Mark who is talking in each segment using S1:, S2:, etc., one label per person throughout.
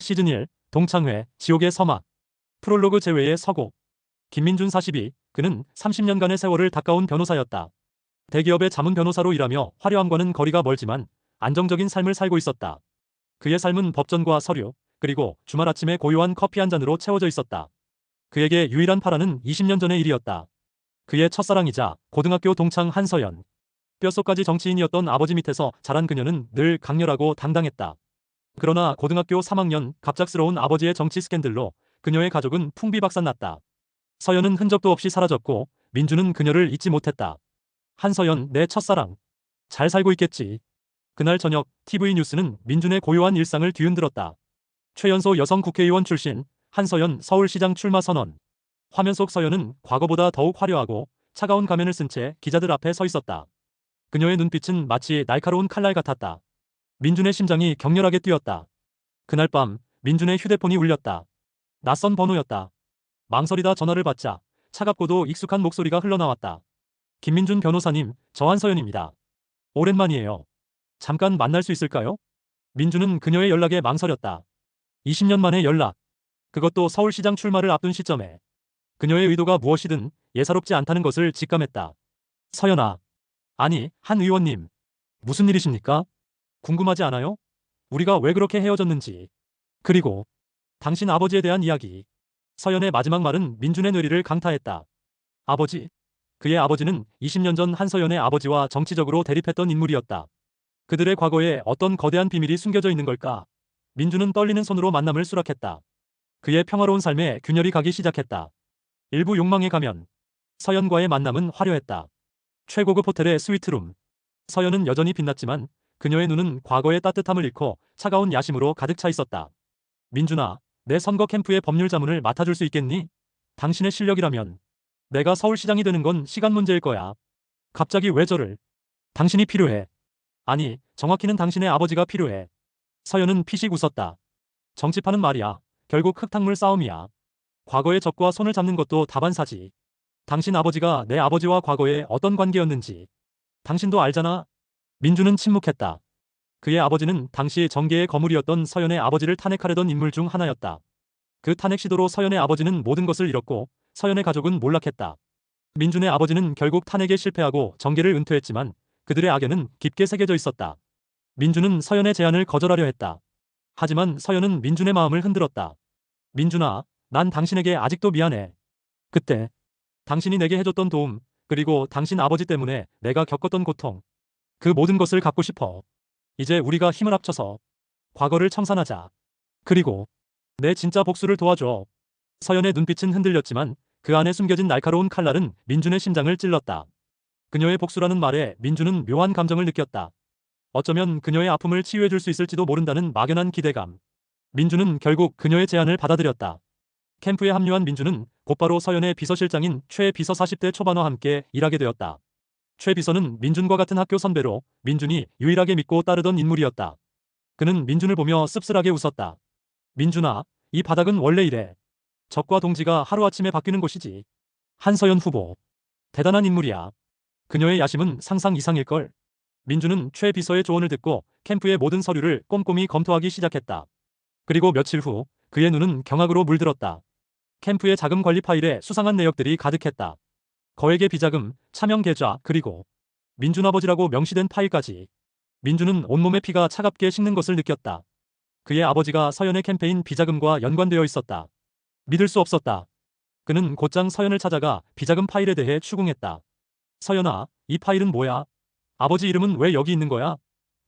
S1: 시즌 1 동창회 지옥의 서막 프롤로그 제외의 서곡 김민준 42. 그는 30년간의 세월을 닦아온 변호사였다. 대기업의 자문 변호사로 일하며 화려함과는 거리가 멀지만 안정적인 삶을 살고 있었다. 그의 삶은 법전과 서류, 그리고 주말 아침에 고요한 커피 한 잔으로 채워져 있었다. 그에게 유일한 파란은 20년 전의 일이었다. 그의 첫사랑이자 고등학교 동창 한서연. 뼛속까지 정치인이었던 아버지 밑에서 자란 그녀는 늘 강렬하고 당당했다. 그러나 고등학교 3학년 갑작스러운 아버지의 정치 스캔들로 그녀의 가족은 풍비박산났다. 서연은 흔적도 없이 사라졌고 민주는 그녀를 잊지 못했다. 한서연, 내 첫사랑. 잘 살고 있겠지. 그날 저녁 TV 뉴스는 민준의 고요한 일상을 뒤흔들었다. 최연소 여성 국회의원 출신 한서연 서울시장 출마 선언. 화면 속 서연은 과거보다 더욱 화려하고 차가운 가면을 쓴 채 기자들 앞에 서 있었다. 그녀의 눈빛은 마치 날카로운 칼날 같았다. 민준의 심장이 격렬하게 뛰었다. 그날 밤 민준의 휴대폰이 울렸다. 낯선 번호였다. 망설이다 전화를 받자 차갑고도 익숙한 목소리가 흘러나왔다. 김민준 변호사님, 저 한서연입니다. 오랜만이에요. 잠깐 만날 수 있을까요? 민준은 그녀의 연락에 망설였다. 20년 만의 연락. 그것도 서울시장 출마를 앞둔 시점에. 그녀의 의도가 무엇이든 예사롭지 않다는 것을 직감했다. 서연아. 아니, 한 의원님. 무슨 일이십니까? 궁금하지 않아요? 우리가 왜 그렇게 헤어졌는지. 그리고 당신 아버지에 대한 이야기. 서연의 마지막 말은 민준의 뇌리를 강타했다. 아버지? 그의 아버지는 20년 전 한서연의 아버지와 정치적으로 대립했던 인물이었다. 그들의 과거에 어떤 거대한 비밀이 숨겨져 있는 걸까? 민준은 떨리는 손으로 만남을 수락했다. 그의 평화로운 삶에 균열이 가기 시작했다. 일부 욕망에 가면. 서연과의 만남은 화려했다. 최고급 호텔의 스위트룸. 서연은 여전히 빛났지만 그녀의 눈은 과거의 따뜻함을 잃고 차가운 야심으로 가득 차 있었다. 민준아, 내 선거 캠프의 법률 자문을 맡아줄 수 있겠니? 당신의 실력이라면 내가 서울시장이 되는 건 시간 문제일 거야. 갑자기 왜 저를? 당신이 필요해. 아니, 정확히는 당신의 아버지가 필요해. 서연은 피식 웃었다. 정치판은 말이야. 결국 흙탕물 싸움이야. 과거의 적과 손을 잡는 것도 다반사지. 당신 아버지가 내 아버지와 과거에 어떤 관계였는지 당신도 알잖아. 민주는 침묵했다. 그의 아버지는 당시 정계의 거물이었던 서연의 아버지를 탄핵하려던 인물 중 하나였다. 그 탄핵 시도로 서연의 아버지는 모든 것을 잃었고 서연의 가족은 몰락했다. 민준의 아버지는 결국 탄핵에 실패하고 정계를 은퇴했지만 그들의 악연은 깊게 새겨져 있었다. 민준은 서연의 제안을 거절하려 했다. 하지만 서연은 민준의 마음을 흔들었다. 민준아, 난 당신에게 아직도 미안해. 그때 당신이 내게 해줬던 도움, 그리고 당신 아버지 때문에 내가 겪었던 고통. 그 모든 것을 갚고 싶어. 이제 우리가 힘을 합쳐서 과거를 청산하자. 그리고 내 진짜 복수를 도와줘. 서연의 눈빛은 흔들렸지만 그 안에 숨겨진 날카로운 칼날은 민준의 심장을 찔렀다. 그녀의 복수라는 말에 민준은 묘한 감정을 느꼈다. 어쩌면 그녀의 아픔을 치유해줄 수 있을지도 모른다는 막연한 기대감. 민준은 결국 그녀의 제안을 받아들였다. 캠프에 합류한 민준은 곧바로 서연의 비서실장인 최 비서 40대 초반과 함께 일하게 되었다. 최 비서는 민준과 같은 학교 선배로 민준이 유일하게 믿고 따르던 인물이었다. 그는 민준을 보며 씁쓸하게 웃었다. 민준아, 이 바닥은 원래 이래. 적과 동지가 하루아침에 바뀌는 곳이지. 한서연 후보. 대단한 인물이야. 그녀의 야심은 상상 이상일걸. 민준은 최 비서의 조언을 듣고 캠프의 모든 서류를 꼼꼼히 검토하기 시작했다. 그리고 며칠 후 그의 눈은 경악으로 물들었다. 캠프의 자금 관리 파일에 수상한 내역들이 가득했다. 거액의 비자금, 차명 계좌, 그리고 민준 아버지라고 명시된 파일까지. 민준은 온몸의 피가 차갑게 식는 것을 느꼈다. 그의 아버지가 서연의 캠페인 비자금과 연관되어 있었다. 믿을 수 없었다. 그는 곧장 서연을 찾아가 비자금 파일에 대해 추궁했다. 서연아, 이 파일은 뭐야? 아버지 이름은 왜 여기 있는 거야?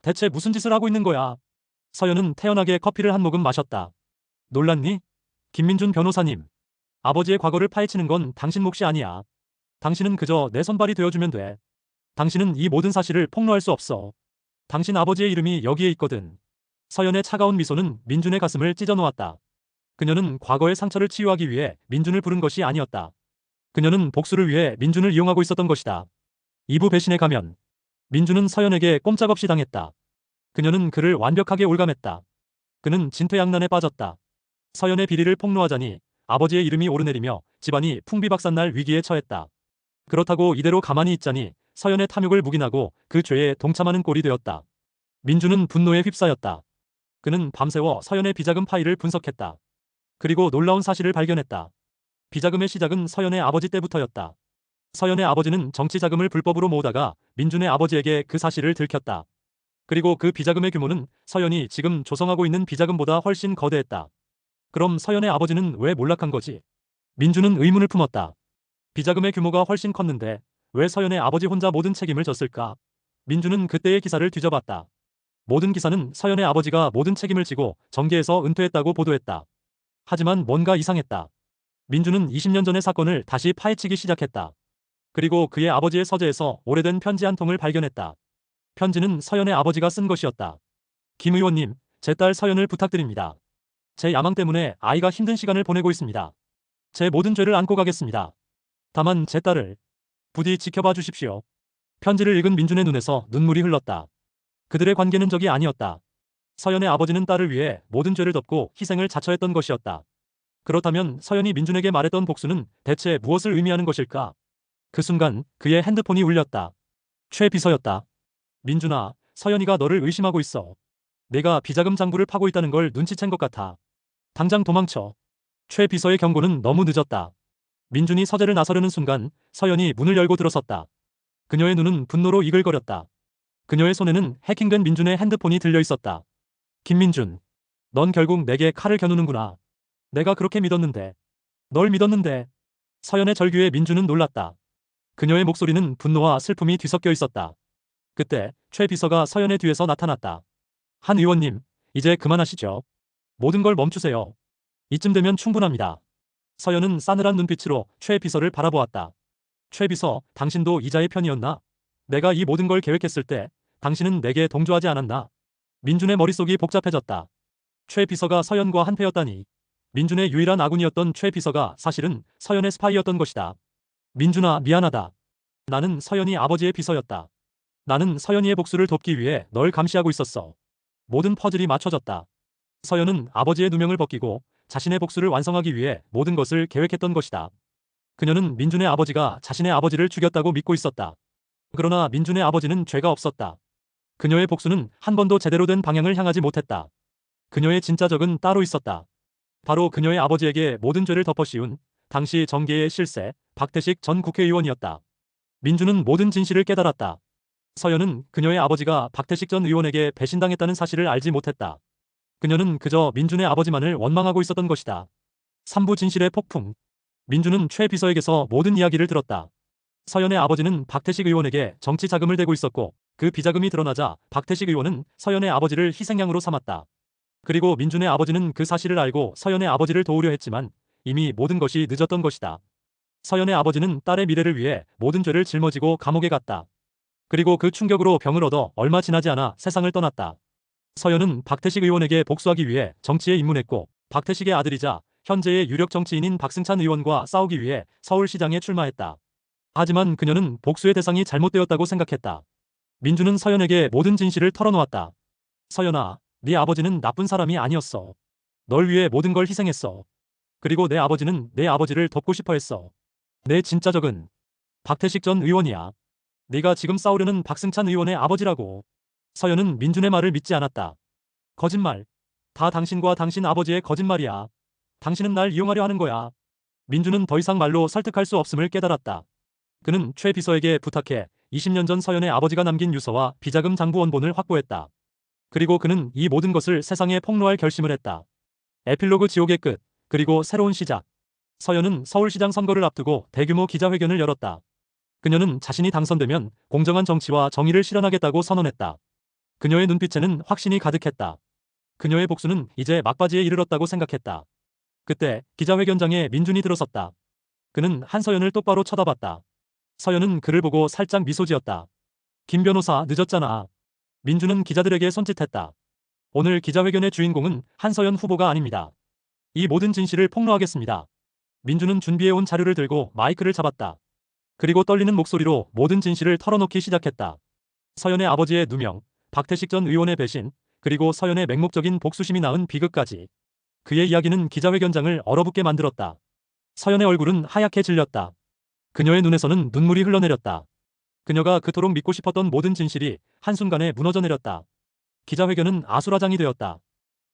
S1: 대체 무슨 짓을 하고 있는 거야? 서연은 태연하게 커피를 한 모금 마셨다. 놀랐니? 김민준 변호사님. 아버지의 과거를 파헤치는 건 당신 몫이 아니야. 당신은 그저 내 손발이 되어주면 돼. 당신은 이 모든 사실을 폭로할 수 없어. 당신 아버지의 이름이 여기에 있거든. 서연의 차가운 미소는 민준의 가슴을 찢어놓았다. 그녀는 과거의 상처를 치유하기 위해 민준을 부른 것이 아니었다. 그녀는 복수를 위해 민준을 이용하고 있었던 것이다. 2부 배신에 가면 민준은 서연에게 꼼짝없이 당했다. 그녀는 그를 완벽하게 올감했다. 그는 진퇴양난에 빠졌다. 서연의 비리를 폭로하자니 아버지의 이름이 오르내리며 집안이 풍비박산날 위기에 처했다. 그렇다고 이대로 가만히 있자니 서연의 탐욕을 묵인하고 그 죄에 동참하는 꼴이 되었다. 민준은 분노에 휩싸였다. 그는 밤새워 서연의 비자금 파일을 분석했다. 그리고 놀라운 사실을 발견했다. 비자금의 시작은 서연의 아버지 때부터였다. 서연의 아버지는 정치 자금을 불법으로 모으다가 민준의 아버지에게 그 사실을 들켰다. 그리고 그 비자금의 규모는 서연이 지금 조성하고 있는 비자금보다 훨씬 거대했다. 그럼 서연의 아버지는 왜 몰락한 거지? 민준은 의문을 품었다. 비자금의 규모가 훨씬 컸는데 왜 서연의 아버지 혼자 모든 책임을 졌을까? 민준은 그때의 기사를 뒤져봤다. 모든 기사는 서연의 아버지가 모든 책임을 지고 정계에서 은퇴했다고 보도했다. 하지만 뭔가 이상했다. 민준은 20년 전의 사건을 다시 파헤치기 시작했다. 그리고 그의 아버지의 서재에서 오래된 편지 한 통을 발견했다. 편지는 서연의 아버지가 쓴 것이었다. 김 의원님, 제 딸 서연을 부탁드립니다. 제 야망 때문에 아이가 힘든 시간을 보내고 있습니다. 제 모든 죄를 안고 가겠습니다. 다만 제 딸을 부디 지켜봐 주십시오. 편지를 읽은 민준의 눈에서 눈물이 흘렀다. 그들의 관계는 적이 아니었다. 서연의 아버지는 딸을 위해 모든 죄를 덮고 희생을 자처했던 것이었다. 그렇다면 서연이 민준에게 말했던 복수는 대체 무엇을 의미하는 것일까? 그 순간 그의 핸드폰이 울렸다. 최 비서였다. 민준아, 서연이가 너를 의심하고 있어. 내가 비자금 장부를 파고 있다는 걸 눈치챈 것 같아. 당장 도망쳐. 최 비서의 경고는 너무 늦었다. 민준이 서재를 나서려는 순간 서연이 문을 열고 들어섰다. 그녀의 눈은 분노로 이글거렸다. 그녀의 손에는 해킹된 민준의 핸드폰이 들려 있었다. 김민준, 넌 결국 내게 칼을 겨누는구나. 내가 그렇게 믿었는데. 널 믿었는데. 서연의 절규에 민준은 놀랐다. 그녀의 목소리는 분노와 슬픔이 뒤섞여 있었다. 그때 최 비서가 서연의 뒤에서 나타났다. 한 의원님, 이제 그만하시죠. 모든 걸 멈추세요. 이쯤 되면 충분합니다. 서연은 싸늘한 눈빛으로 최 비서를 바라보았다. 최 비서, 당신도 이자의 편이었나? 내가 이 모든 걸 계획했을 때 당신은 내게 동조하지 않았나? 민준의 머릿속이 복잡해졌다. 최 비서가 서연과 한패였다니. 민준의 유일한 아군이었던 최 비서가 사실은 서연의 스파이였던 것이다. 민준아, 미안하다. 나는 서연이 아버지의 비서였다. 나는 서연이의 복수를 돕기 위해 널 감시하고 있었어. 모든 퍼즐이 맞춰졌다. 서연은 아버지의 누명을 벗기고 자신의 복수를 완성하기 위해 모든 것을 계획했던 것이다. 그녀는 민준의 아버지가 자신의 아버지를 죽였다고 믿고 있었다. 그러나 민준의 아버지는 죄가 없었다. 그녀의 복수는 한 번도 제대로 된 방향을 향하지 못했다. 그녀의 진짜 적은 따로 있었다. 바로 그녀의 아버지에게 모든 죄를 덮어씌운 당시 정계의 실세 박태식 전 국회의원이었다. 민준은 모든 진실을 깨달았다. 서연은 그녀의 아버지가 박태식 전 의원에게 배신당했다는 사실을 알지 못했다. 그녀는 그저 민준의 아버지만을 원망하고 있었던 것이다. 3부 진실의 폭풍. 민준은 최 비서에게서 모든 이야기를 들었다. 서연의 아버지는 박태식 의원에게 정치 자금을 대고 있었고 그 비자금이 드러나자 박태식 의원은 서연의 아버지를 희생양으로 삼았다. 그리고 민준의 아버지는 그 사실을 알고 서연의 아버지를 도우려 했지만 이미 모든 것이 늦었던 것이다. 서연의 아버지는 딸의 미래를 위해 모든 죄를 짊어지고 감옥에 갔다. 그리고 그 충격으로 병을 얻어 얼마 지나지 않아 세상을 떠났다. 서연은 박태식 의원에게 복수하기 위해 정치에 입문했고 박태식의 아들이자 현재의 유력 정치인인 박승찬 의원과 싸우기 위해 서울시장에 출마했다. 하지만 그녀는 복수의 대상이 잘못되었다고 생각했다. 민준은 서연에게 모든 진실을 털어놓았다. 서연아, 네 아버지는 나쁜 사람이 아니었어. 널 위해 모든 걸 희생했어. 그리고 내 아버지는 내 아버지를 돕고 싶어 했어. 내 진짜 적은 박태식 전 의원이야. 네가 지금 싸우려는 박승찬 의원의 아버지라고. 서연은 민준의 말을 믿지 않았다. 거짓말. 다 당신과 당신 아버지의 거짓말이야. 당신은 날 이용하려 하는 거야. 민준은 더 이상 말로 설득할 수 없음을 깨달았다. 그는 최 비서에게 부탁해 20년 전 서연의 아버지가 남긴 유서와 비자금 장부 원본을 확보했다. 그리고 그는 이 모든 것을 세상에 폭로할 결심을 했다. 에필로그 지옥의 끝, 그리고 새로운 시작. 서연은 서울시장 선거를 앞두고 대규모 기자회견을 열었다. 그녀는 자신이 당선되면 공정한 정치와 정의를 실현하겠다고 선언했다. 그녀의 눈빛에는 확신이 가득했다. 그녀의 복수는 이제 막바지에 이르렀다고 생각했다. 그때 기자회견장에 민준이 들어섰다. 그는 한서연을 똑바로 쳐다봤다. 서연은 그를 보고 살짝 미소 지었다. 김 변호사, 늦었잖아. 민준은 기자들에게 손짓했다. 오늘 기자회견의 주인공은 한서연 후보가 아닙니다. 이 모든 진실을 폭로하겠습니다. 민준은 준비해온 자료를 들고 마이크를 잡았다. 그리고 떨리는 목소리로 모든 진실을 털어놓기 시작했다. 서연의 아버지의 누명, 박태식 전 의원의 배신, 그리고 서연의 맹목적인 복수심이 낳은 비극까지. 그의 이야기는 기자회견장을 얼어붙게 만들었다. 서연의 얼굴은 하얗게 질렸다. 그녀의 눈에서는 눈물이 흘러내렸다. 그녀가 그토록 믿고 싶었던 모든 진실이 한순간에 무너져 내렸다. 기자회견은 아수라장이 되었다.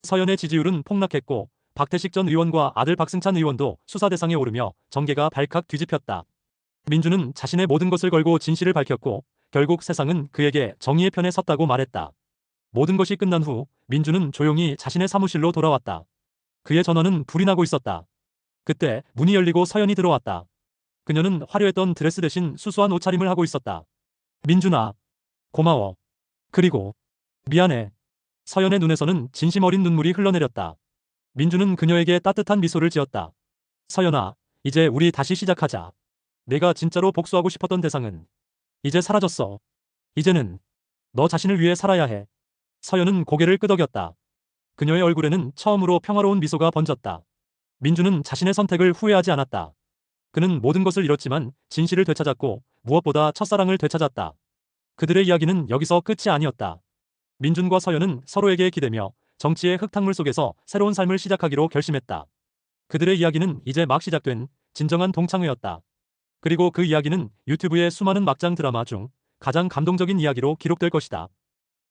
S1: 서연의 지지율은 폭락했고 박태식 전 의원과 아들 박승찬 의원도 수사 대상에 오르며 정계가 발칵 뒤집혔다. 민주는 자신의 모든 것을 걸고 진실을 밝혔고 결국 세상은 그에게 정의의 편에 섰다고 말했다. 모든 것이 끝난 후 민주는 조용히 자신의 사무실로 돌아왔다. 그의 전화는 불이 나고 있었다. 그때 문이 열리고 서연이 들어왔다. 그녀는 화려했던 드레스 대신 수수한 옷차림을 하고 있었다. 민준아, 고마워. 그리고 미안해. 서연의 눈에서는 진심 어린 눈물이 흘러내렸다. 민주는 그녀에게 따뜻한 미소를 지었다. 서연아, 이제 우리 다시 시작하자. 내가 진짜로 복수하고 싶었던 대상은 이제 사라졌어. 이제는 너 자신을 위해 살아야 해. 서연은 고개를 끄덕였다. 그녀의 얼굴에는 처음으로 평화로운 미소가 번졌다. 민주는 자신의 선택을 후회하지 않았다. 그는 모든 것을 잃었지만 진실을 되찾았고 무엇보다 첫사랑을 되찾았다. 그들의 이야기는 여기서 끝이 아니었다. 민준과 서연은 서로에게 기대며 정치의 흙탕물 속에서 새로운 삶을 시작하기로 결심했다. 그들의 이야기는 이제 막 시작된 진정한 동창회였다. 그리고 그 이야기는 유튜브의 수많은 막장 드라마 중 가장 감동적인 이야기로 기록될 것이다.